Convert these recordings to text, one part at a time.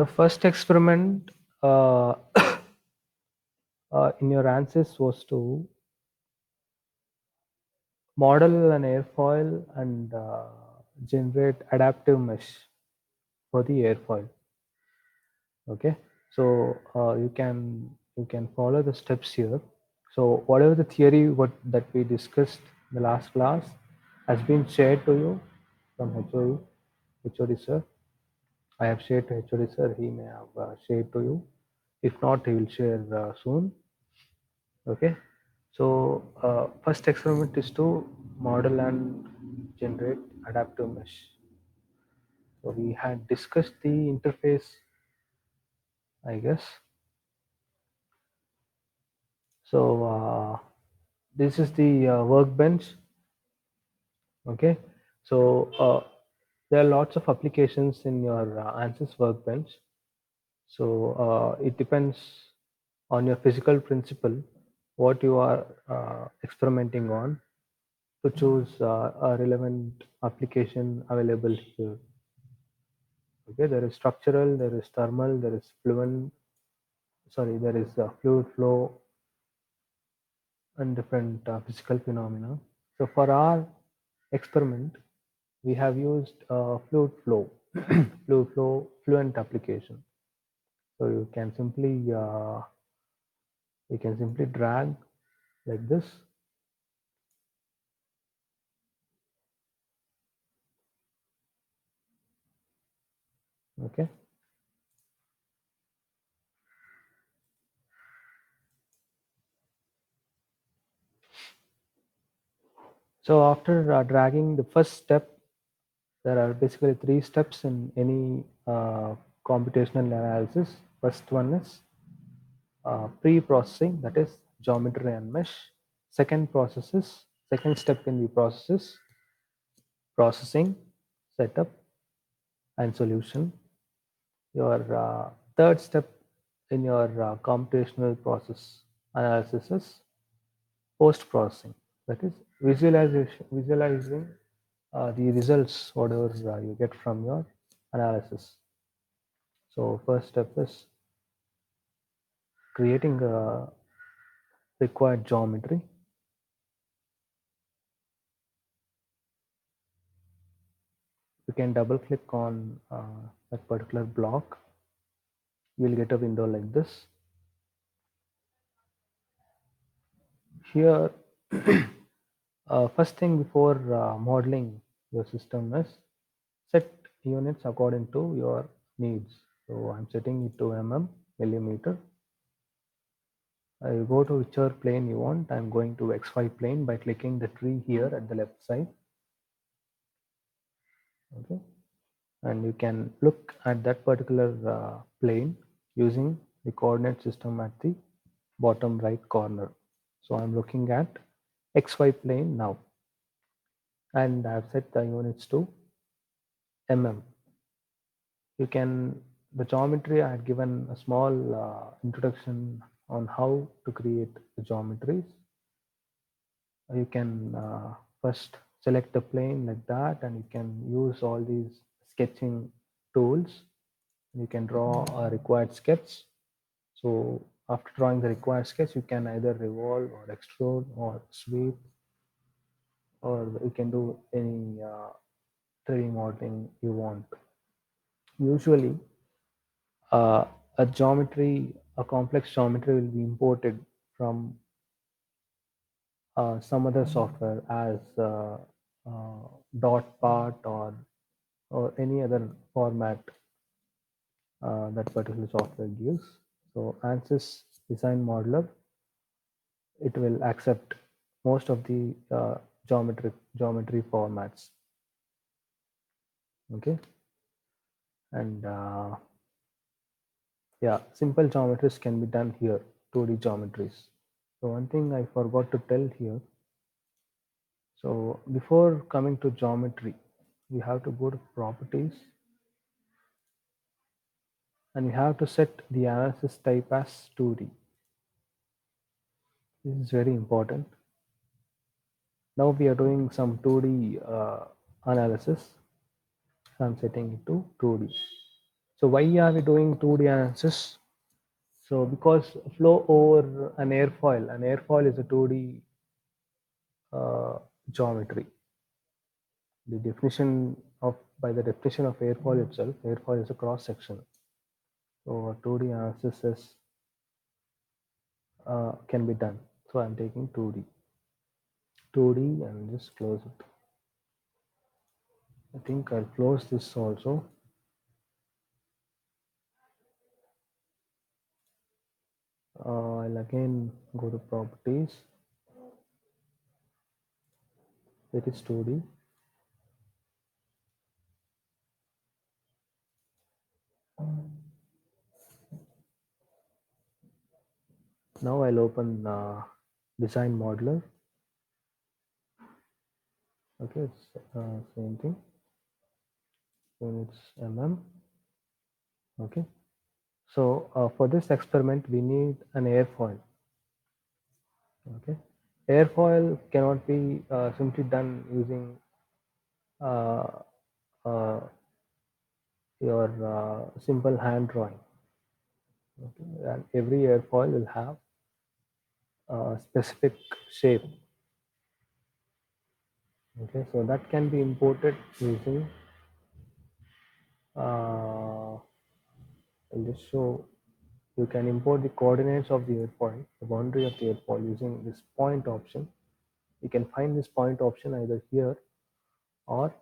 The first experiment in your ANSYS was to model an airfoil and generate adaptive mesh for the airfoil. Okay, so you can follow the steps here. So whatever the theory that we discussed in the last class has been shared to you from HOD sir. I have shared to HOD sir. He may have shared to you. If not, he will share soon. Okay. So first experiment is to model and generate adaptive mesh. So we had discussed the interface, I guess. So this is the workbench. Okay. So there are lots of applications in your ANSYS workbench. So it depends on your physical principle, what you are experimenting on, to choose a relevant application available here. Okay, there is structural, there is thermal, there is fluid flow and different physical phenomena. So for our experiment, we have used fluid flow, fluent application. So you can simply drag like this. Okay. So after dragging the first step, there are basically three steps in any computational analysis. First one is pre-processing, that is geometry and mesh. Second step in the process is processing, setup, and solution. Your third step in your computational process analysis is post-processing, that is visualizing the results, whatever you get from your analysis. So first step is creating a required geometry. You can double click on that particular block. You will get a window like this. Here, first thing before modeling your system is set units according to your needs. So I'm setting it to millimeter. I go to whichever plane you want. I'm going to XY plane by clicking the tree here at the left side. Okay, and you can look at that particular plane using the coordinate system at the bottom right corner. So I'm looking at XY plane now, and I've set the units to You can, the geometry, I had given a small introduction on how to create the geometries. You can first select the plane like that, and you can use all these sketching tools. You can draw a required sketch. So after drawing the required sketch, you can either revolve or extrude or sweep, or you can do any 3D modeling you want. Usually, a complex geometry will be imported from some other software as dot part or any other format that particular software gives. So ANSYS Design Modeler, it will accept most of the geometry formats. Okay, and yeah, simple geometries can be done here, 2D geometries. So one thing I forgot to tell here. So before coming to geometry, we have to go to properties, and we have to set the analysis type as 2D. This is very important. Now we are doing some 2D analysis. So I'm setting it to 2D. So why are we doing 2D analysis? So because flow over an airfoil is a 2D uh, geometry. The definition of by the definition of airfoil itself, airfoil is a cross section. So 2D analysis is, can be done. So I'm taking 2D and just close it. I think I'll close this also. I'll again go to properties. It is 2D. Now I'll open design modeler. Okay, it's same thing. Units Okay. So for this experiment, we need an airfoil. Okay. Airfoil cannot be simply done using uh, uh, your simple hand drawing. Okay. And every airfoil will have a specific shape. Okay, so that can be imported using. I'll just show. You can import the coordinates of the airfoil, the boundary of the airfoil using this point option. You can find this point option either here or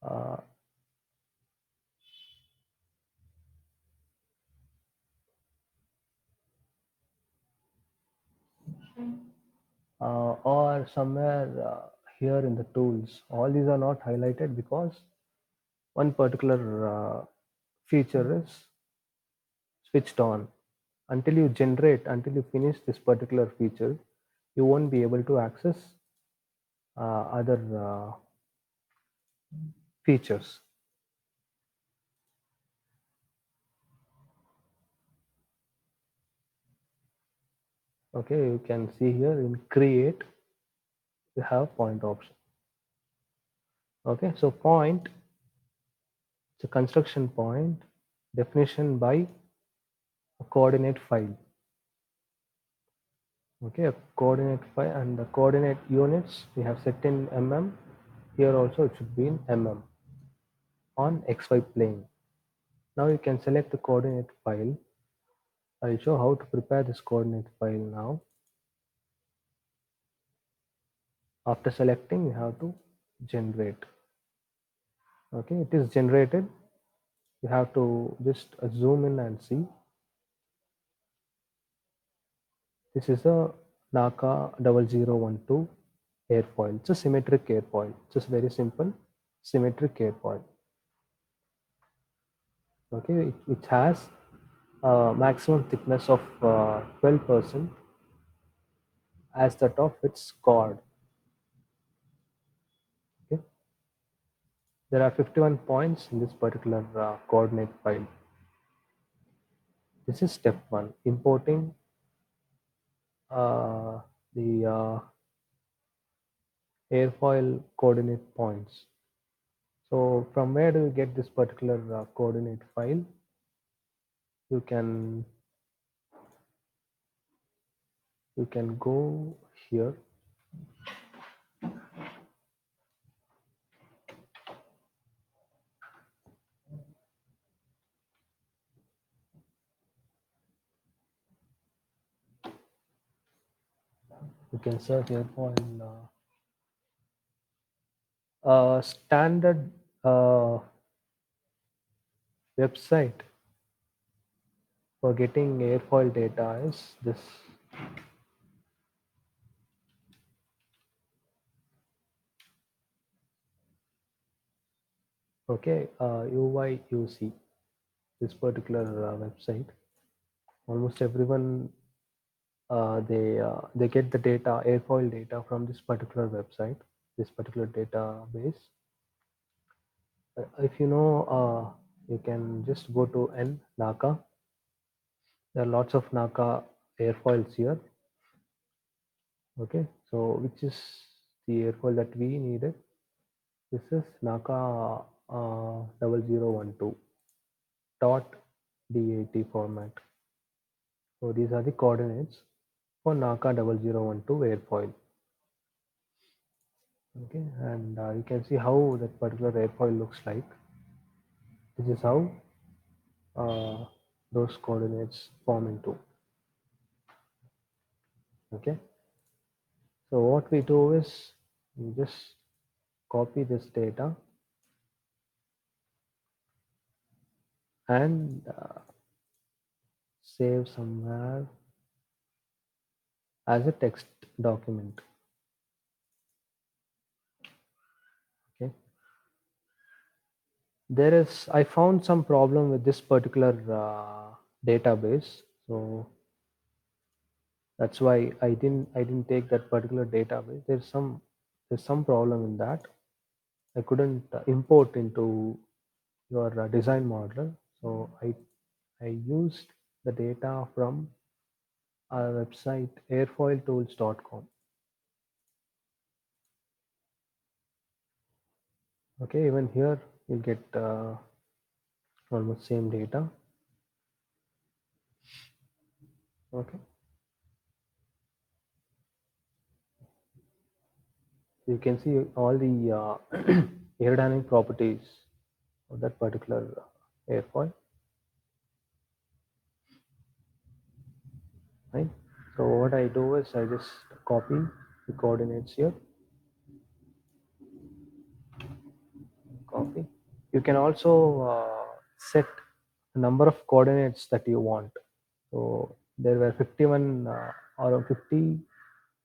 uh, or somewhere here in the tools. All these are not highlighted because one particular feature is switched on. Until you finish this particular feature, you won't be able to access other features. Okay, you can see here in create, you have point option. Okay, so point, it's a construction point, definition by a coordinate file. Okay, a coordinate file, and the coordinate units we have set in here also it should be in on xy plane. Now you can select the coordinate file. I'll show how to prepare this coordinate file now. After selecting, you have to generate. Okay, it is generated. You have to just zoom in and see. This is a NACA 0012 airfoil. It's a symmetric airfoil. It's just very simple symmetric airfoil. Okay, it has a maximum thickness of 12% as that of its chord. Okay, there are 51 points in this particular coordinate file. This is step one, importing the airfoil coordinate points. So from where do you get this particular coordinate file? You can go here. You can search airfoil standard website for getting airfoil data is this. Okay, UYUC, this particular website. Almost everyone they get the data, airfoil data from this particular website, this particular database. If you know, you can just go to NACA. There are lots of NACA airfoils here. Okay, so which is the airfoil that we needed? This is NACA 0012. dot dat format. So these are the coordinates for NACA 0012 airfoil. Okay, and you can see how that particular airfoil looks like. This is how uh, those coordinates form into. Okay, so what we do is we just copy this data and save somewhere as a text document. Okay, I found some problem with this particular database, so that's why I didn't take that particular database. There's some problem in that. I couldn't import into your design model, so I used the data from our website airfoiltools.com. Okay, even here you'll get almost same data. Okay, you can see all the aerodynamic properties of that particular airfoil, right? So what I do is I just copy the coordinates here, copy. You can also set the number of coordinates that you want. So there were 51 or 50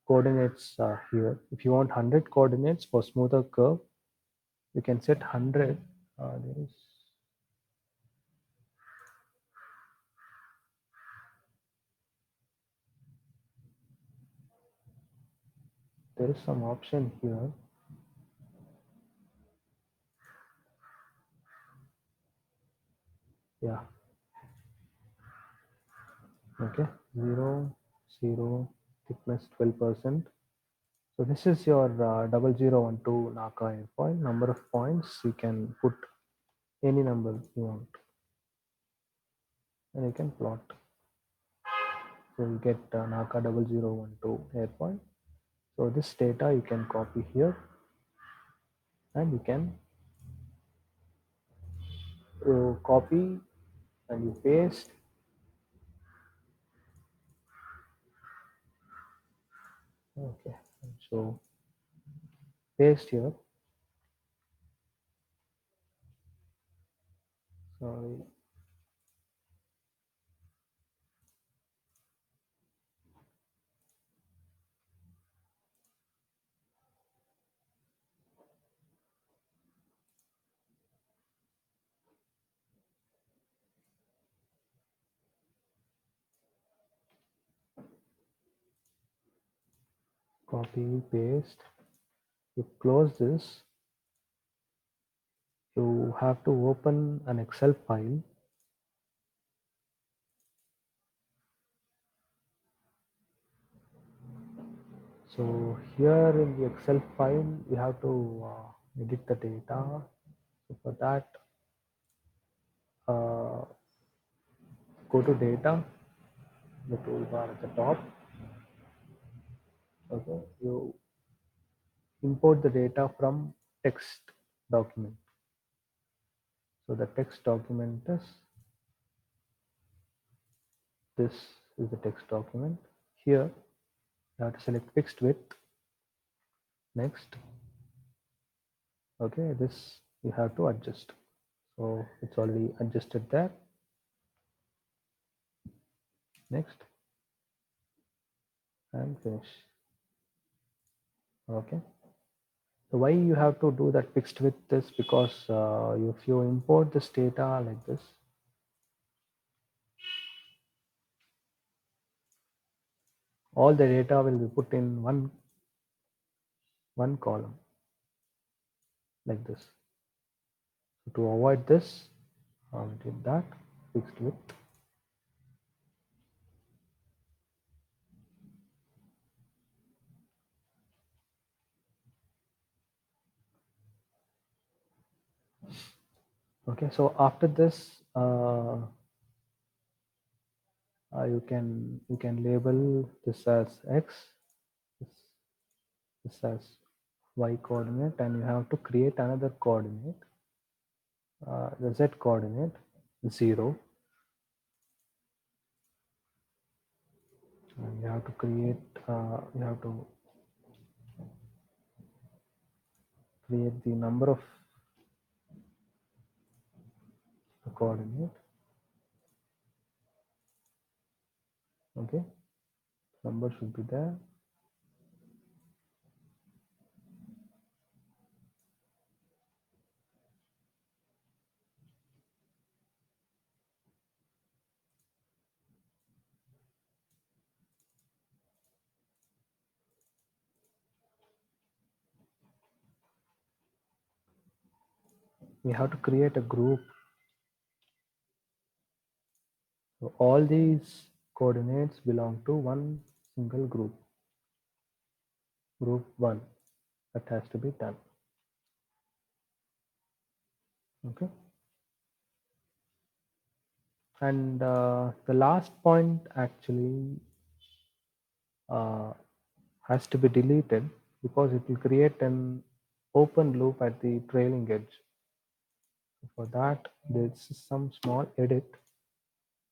coordinates here. If you want 100 coordinates for smoother curve, you can set 100. There is some option here. Yeah. Okay. 0, 0, thickness 12%. So this is your 0012 NACA airfoil. Number of points, you can put any number you want and you can plot. So you get NACA 0012 airfoil. So this data you can copy here and you copy and you paste. Okay, so paste here. Sorry. Copy, paste. You close this. You have to open an Excel file. So here in the Excel file, you have to edit the data. So for that, go to data, the toolbar at the top. Okay, you import the data from text document. So the text document is this is the text document. Here you have to select fixed width. Next, okay, this you have to adjust. So it's already adjusted there. Next, and finish. Okay. So why you have to do that fixed width is because if you import this data like this, all the data will be put in one column like this. So to avoid this, I did that fixed width. Okay, so after this, uh, you can label this as x, this, this as y coordinate, and you have to create another coordinate, the z coordinate 0, and you have to create the number of the coordinate. Okay, number should be there. We have to create a group. So all these coordinates belong to one single group, group 1. That has to be done. Okay, and the last point actually uh, has to be deleted because it will create an open loop at the trailing edge. For that, there's some small edit.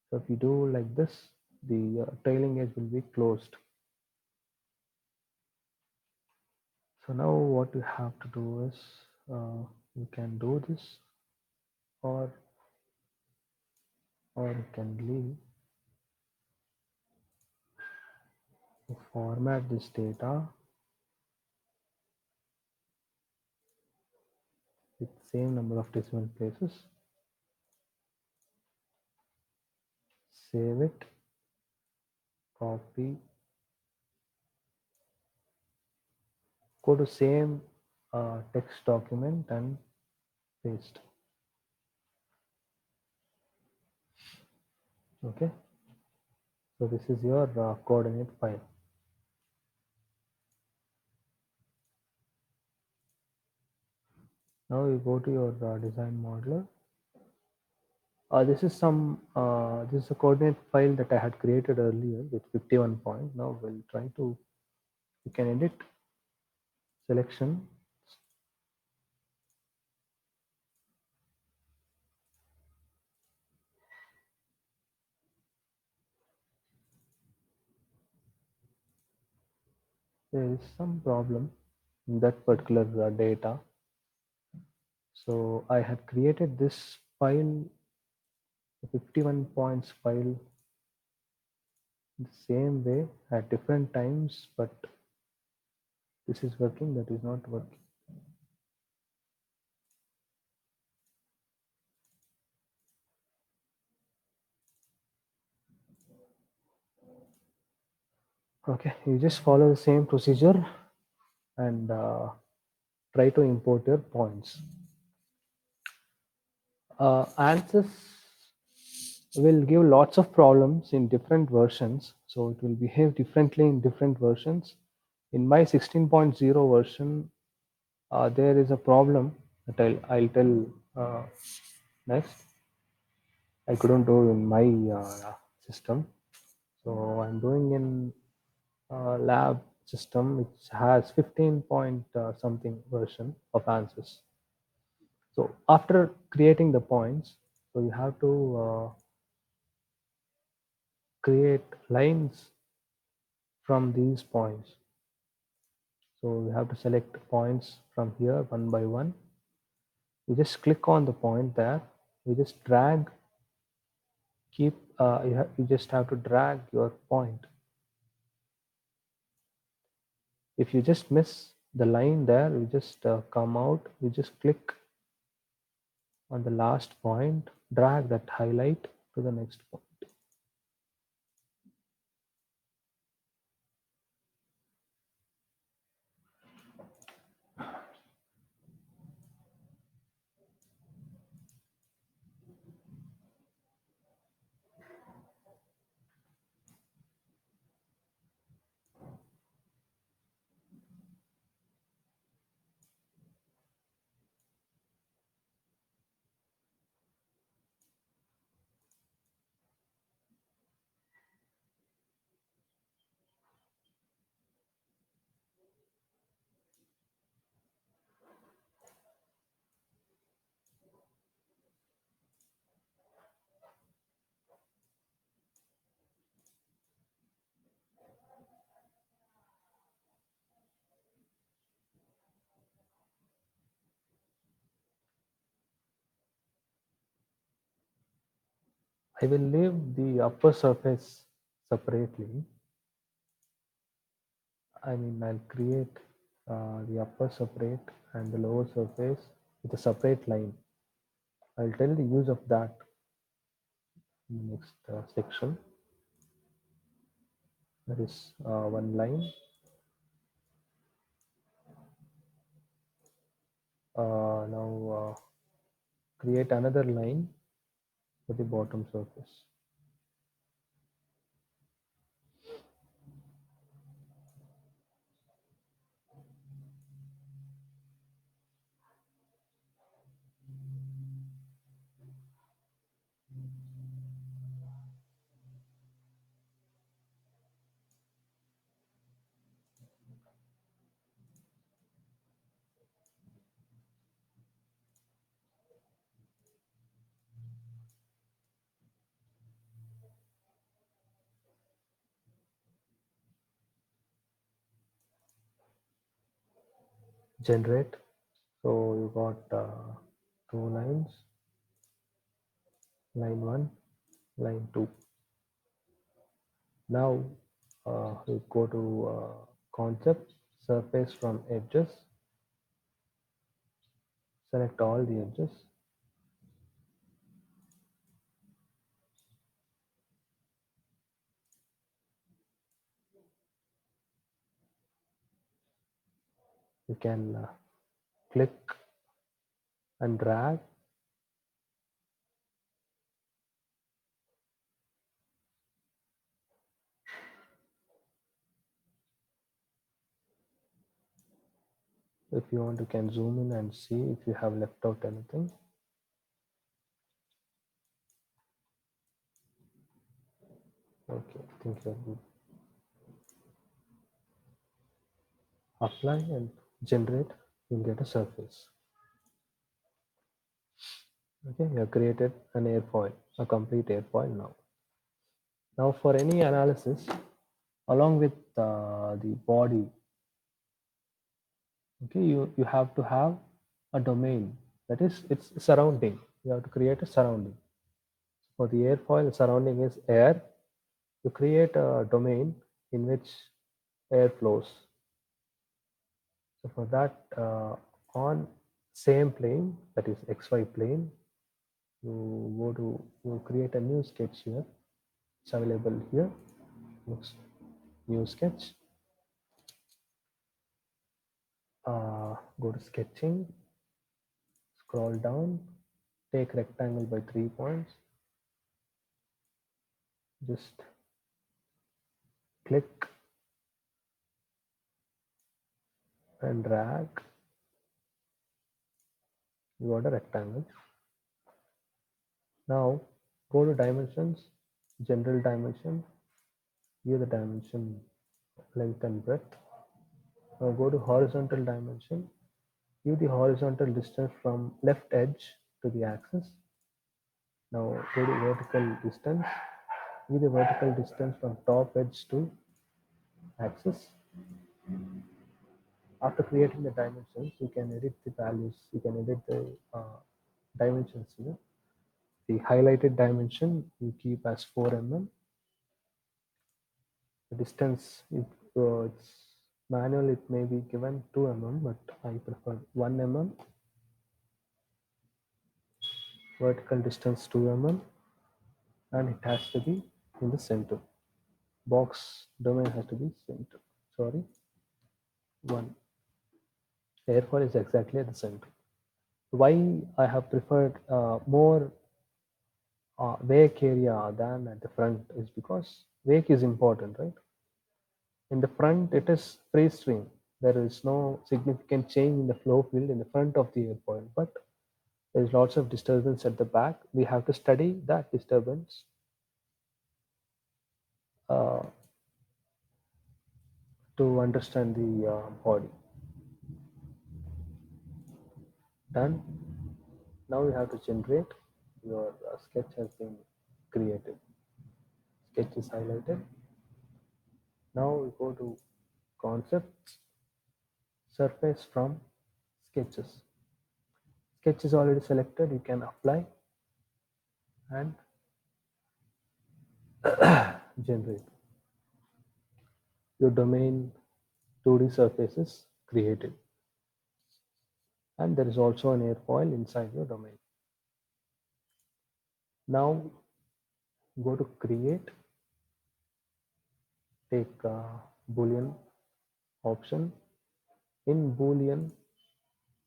So if you do like this, the trailing edge will be closed. So now what you have to do is you can do this, or you can leave. You format this data with same number of decimal places. Save it, copy, go to same text document and paste. Okay, so this is your coordinate file. Now you go to your design modeler. This is this is a coordinate file that I had created earlier with 51 point. Now we'll try to, you can edit selection. There is some problem in that particular data. So I had created this file, the 51 points file, the same way at different times, but this is working, that is not working. Okay, you just follow the same procedure and try to import your points. ANSYS will give lots of problems in different versions, so it will behave differently in different versions. In my 16.0 version, there is a problem that I'll tell next. I couldn't do in my system, so I'm doing in lab system which has 15 point something version of ANSYS. So after creating the points, so you have to create lines from these points. So we have to select points from here one by one. You just click on the point there. You just drag. You just have to drag your point. If you just miss the line there, you just come out. You just click on the last point, drag that highlight to the next point. I will leave the upper surface separately. I mean, I'll create the upper separate and the lower surface with a separate line. I'll tell the use of that in the next section. That is one line. Now create another line for the bottom surface. Generate. So you got two lines, line 1, line 2. Now we go to concept, surface from edges, select all the edges. You can click and drag. If you want, you can zoom in and see if you have left out anything. Okay, I think you're good. Apply and generate, you'll get a surface. Okay, you have created an airfoil, a complete airfoil now. Now for any analysis, along with the body, okay, you have to have a domain, that is its surrounding. You have to create a surrounding. For the airfoil, the surrounding is air. You create a domain in which air flows. So for that, on same plane, that is XY plane, you create a new sketch here. It's available here. Next, new sketch. Go to sketching, scroll down, take rectangle by 3 points, just click and drag. You got a rectangle. Now go to dimensions, general dimension, give the dimension length and breadth. Now go to horizontal dimension, give the horizontal distance from left edge to the axis. Now go to vertical distance, give the vertical distance from top edge to axis. After creating the dimensions, you can edit the values, you can edit the dimensions here. The highlighted dimension you keep as 4 mm. The distance, it's manual, it may be given 2 mm, but I prefer 1 mm. Vertical distance 2 mm, and it has to be in the center. Box domain has to be center. Sorry, 1. Airfoil is exactly at the center. Why I have preferred more wake area than at the front is because wake is important, right? In the front, it is free stream. There is no significant change in the flow field in the front of the airfoil, but there is lots of disturbance at the back. We have to study that disturbance uh, to understand the body. Done. Now you have to generate. Your sketch has been created. Sketch is highlighted. Now we go to concepts, surface from sketches. Sketch is already selected. You can apply and Generate your domain 2D surface is created, and there is also an airfoil inside your domain. Now go to create, take boolean option. In boolean,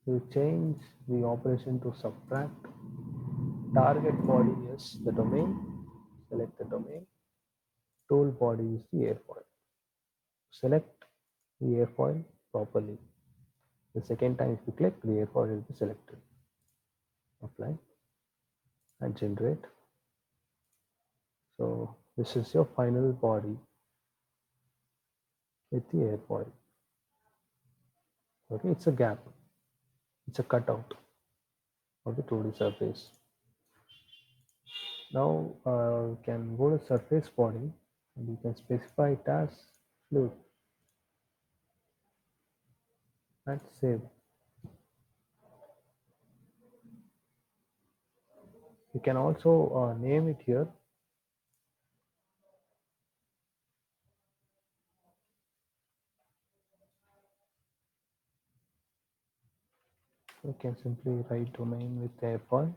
you change the operation to subtract. Target body is the domain, select the domain. Tool body is the airfoil. Select the airfoil properly. The second time if you click, the airfoil will be selected. Apply and generate. So this is your final body with the airfoil. Okay, it's a gap, it's a cutout of the 2D surface. Now you can go to surface body and you can specify it as fluid and save. You can also name it here. You can simply write domain with airfoil.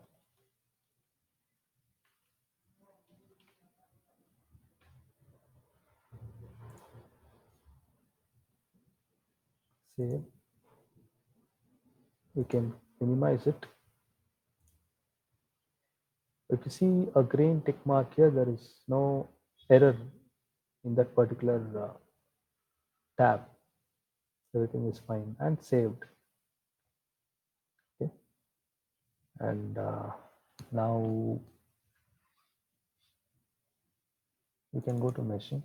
Save. You can minimize it. If you see a green tick mark here, there is no error in that particular tab. Everything is fine and saved. Okay, and now you can go to meshing.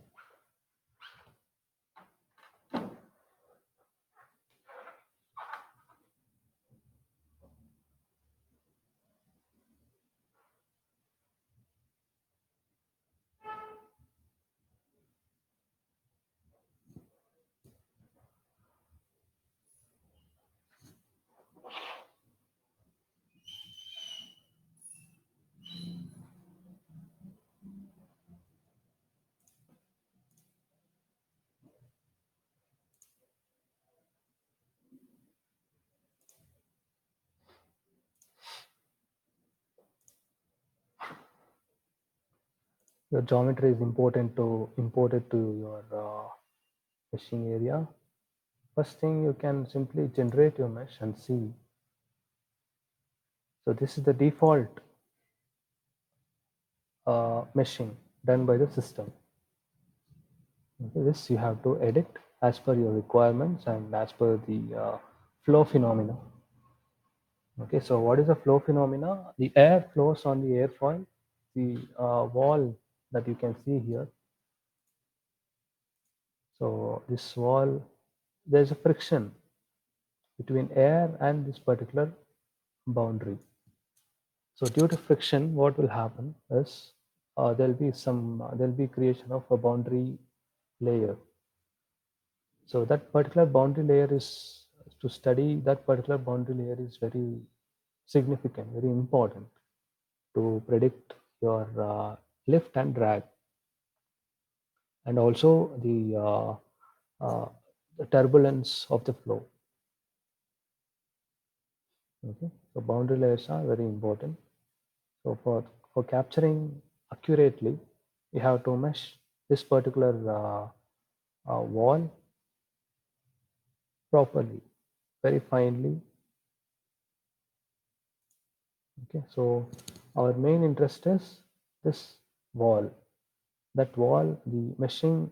Your geometry is important to import it to your meshing area. First thing, you can simply generate your mesh and see. So this is the default meshing done by the system. Okay, this you have to edit as per your requirements and as per the flow phenomena. Okay, so what is the flow phenomena? The air flows on the airfoil. The wall that you can see here. So this wall, there's a friction between air and this particular boundary. So due to friction, what will happen is there'll be creation of a boundary layer. So that particular boundary layer is to study that particular boundary layer is very significant, very important to predict your lift and drag, and also uh, the turbulence of the flow. Okay, so boundary layers are very important. So for capturing accurately, you have to mesh this particular wall properly, very finely. Okay, so our main interest is this wall. That wall, the meshing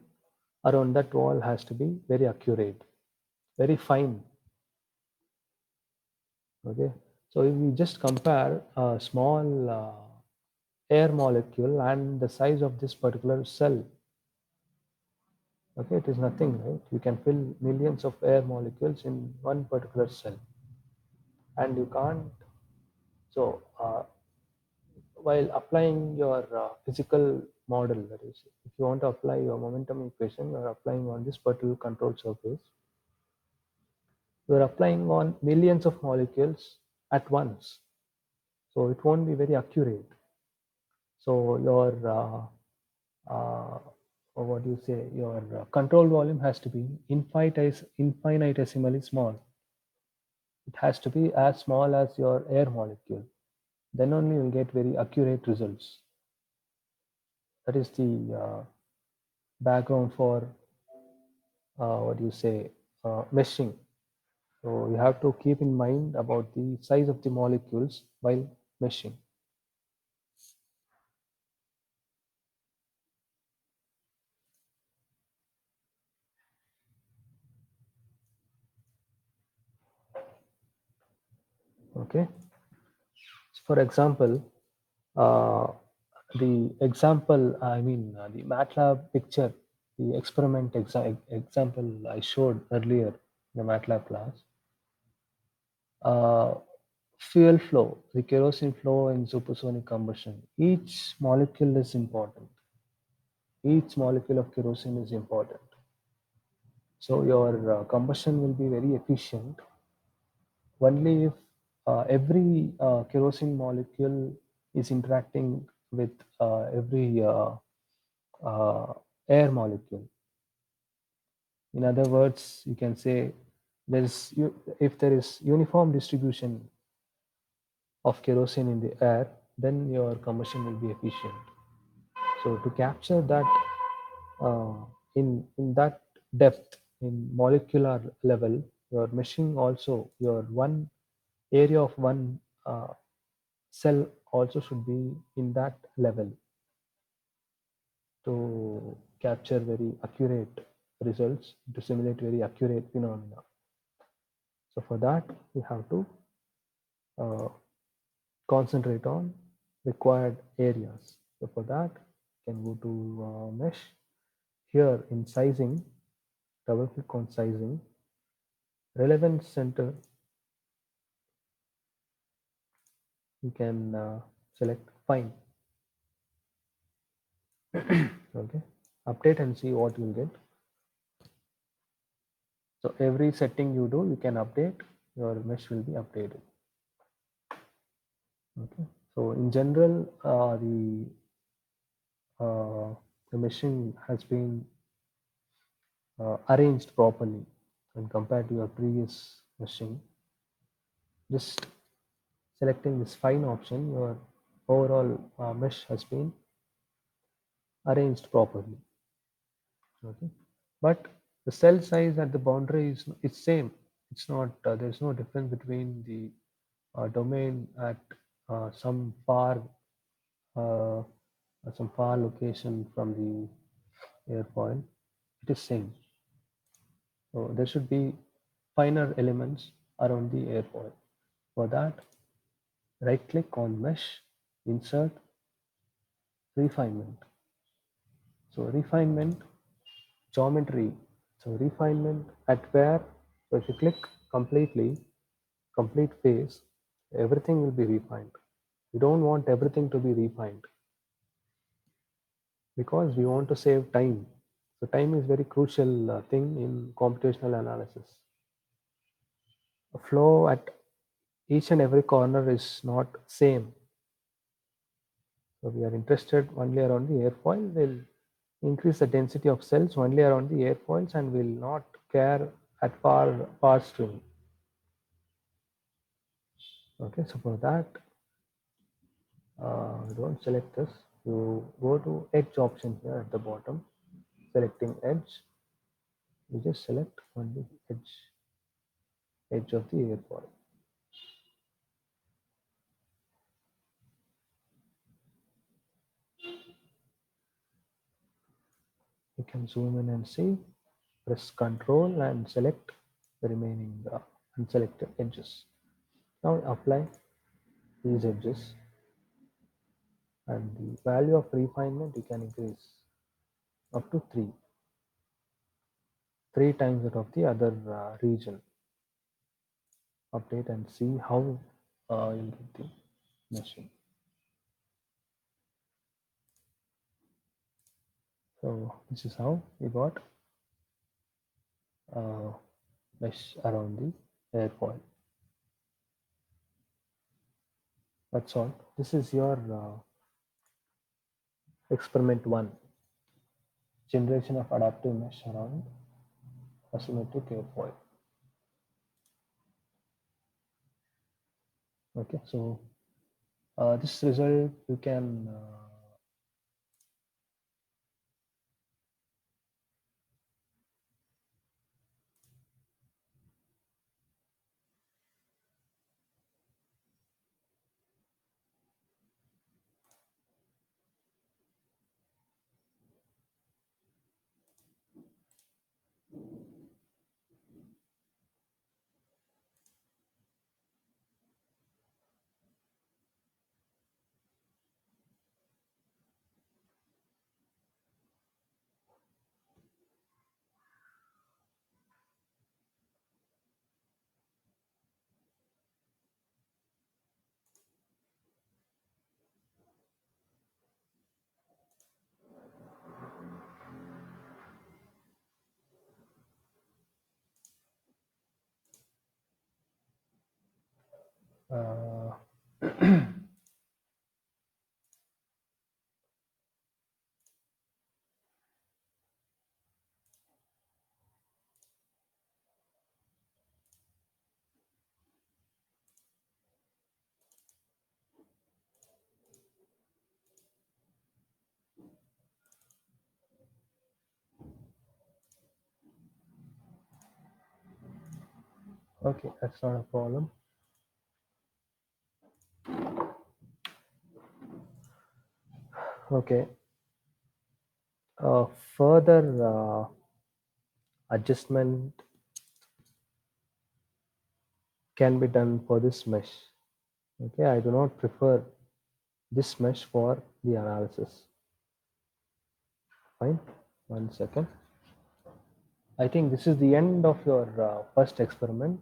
around that wall has to be very accurate, very fine. Okay, so if we just compare a small air molecule and the size of this particular cell, okay, it is nothing, right? You can fill millions of air molecules in one particular cell, and you can't. So while applying your physical model, that is, if you want to apply your momentum equation, you are applying on this particular control surface. You are applying on millions of molecules at once, so it won't be very accurate. So your uh, or what do you say, your control volume has to be infinitesimally small. It has to be as small as your air molecule. Then only you'll get very accurate results. That is the background for what do you say, meshing. So you have to keep in mind about the size of the molecules while meshing. Okay. For example, uh, the MATLAB picture, the example I showed earlier in the MATLAB class, uh, fuel flow, the kerosene flow in supersonic combustion, each molecule is important. Each molecule of kerosene is important. So your combustion will be very efficient only if every kerosene molecule is interacting with every uh, air molecule. In other words, you can say if there is uniform distribution of kerosene in the air, then your combustion will be efficient. So to capture that uh, in that depth in molecular level, your meshing also, your one area of one cell also should be in that level to capture very accurate results, to simulate very accurate phenomena. So for that we have to uh, concentrate on required areas. So for that you can go to mesh. Here in sizing, double click on sizing, relevance center, you can select fine. Okay, update and see what you'll get. So every setting you do, you can update, your mesh will be updated. Okay, so in general, uh, the meshing has been arranged properly and compared to your previous meshing. Just selecting this fine option, your overall mesh has been arranged properly. Okay, but the cell size at the boundary is it's same. It's not there's no difference between the domain at uh, some far uh, some far location from the airfoil. It is same. So there should be finer elements around the airfoil. For that, right click on mesh, insert, refinement. So refinement, geometry. So refinement at where, so if you click completely, complete face, everything will be refined. We don't want everything to be refined because we want to save time. So time is very crucial thing in computational analysis. A flow at each and every corner is not same. So we are interested only around the airfoil. We'll increase the density of cells only around the airfoils and will not care at far stream. Okay, so for that, don't select this. You go to edge option here at the bottom, selecting edge. You just select only edge of the airfoil. You can zoom in and see. Press Control and select the remaining unselected edges. Now apply these edges, and the value of refinement you can increase up to 3 times that of the other region. Update and see how you get the meshing. So this is how we got uh, mesh around the airfoil. That's all. This is your experiment 1. generation of adaptive mesh around asymmetric airfoil. Okay, so this result you can uh, okay, that's not a problem. Okay, uh, further adjustment can be done for this mesh. Okay, I do not prefer this mesh for the analysis. Fine, 1 second. I think this is the end of your first experiment.